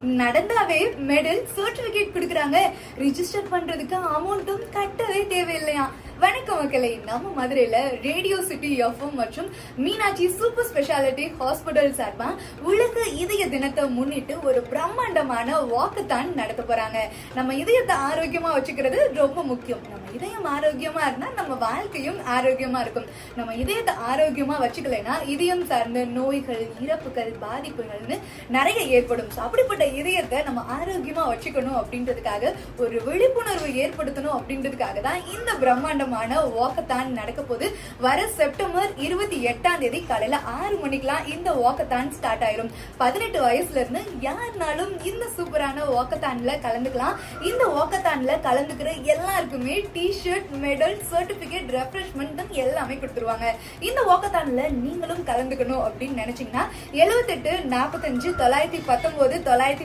நடந்தாவே medal certificate கொடுக்கறாங்க. Register பண்றதுக்கு அமௌண்ட்டும் கட்டவே தேவையில்லையா? வணக்கம் மக்களே, நம்ம மதுரையில ரேடியோ சிட்டி எஃப்எம் மற்றும் மீனாட்சி சூப்பர் ஸ்பெஷாலிட்டி ஹாஸ்பிட்டல் சார்பா உலக இதய தினத்தை முன்னிட்டு ஒரு பிரம்மாண்டமான வாக்கத்தான் நடத்த போறாங்க. நம்ம இதயத்தை ஆரோக்கியமா வச்சுக்கிறது ரொம்ப முக்கியம். நம்ம இதயம் ஆரோக்கியமா இருந்தா நம்ம வாழ்க்கையும் ஆரோக்கியமா இருக்கும். நம்ம இதயத்தை ஆரோக்கியமா வச்சுக்கலைன்னா இதயம் சார்ந்த நோய்கள், இறப்புகள், பாதிப்புகள்னு நிறைய ஏற்படும். அப்படிப்பட்ட இதயத்தை நம்ம ஆரோக்கியமா வச்சுக்கணும் அப்படின்றதுக்காக ஒரு விழிப்புணர்வு ஏற்படுத்தணும் அப்படின்றதுக்காக தான் இந்த பிரம்மாண்ட வாக்கத்தான் நடக்க போது. வர செப்டம்பர் 28 காலையில 6 மணிக்கெல்லாம் இந்த வாக்கத்தான் ஸ்டார்ட் ஆயிரும். 18 வயசுல இருந்து யாருனாலும் இந்த சூப்பரான வாக்கத்தான்ல கலந்துக்கலாம். இந்த வாக்கத்தான்ல கலந்துக்கிற எல்லாருக்குமே டி-ஷர்ட், மெடல், சர்டிபிகேட், ரெஃப்ரெஷ்மெண்ட் எல்லாமே கொடுத்துருவாங்க. இந்த வாக்கத்தான்ல நீங்களும் கலந்துக்கணும் அப்படின்னு நினைச்சீங்கன்னா 78 45 919